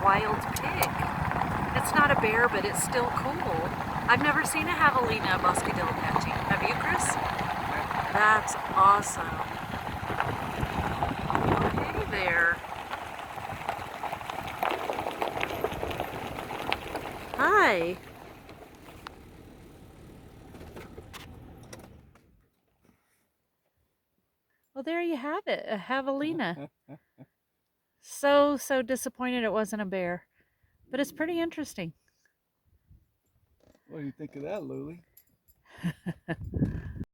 wild pig. It's not a bear, but it's still cool. I've never seen a javelina at Bosque Del Apache. Have you, Chris? That's awesome. Oh, hey there. Hi. Well, there you have it, a javelina. So disappointed it wasn't a bear, but it's pretty interesting. What do you think of that, Lily?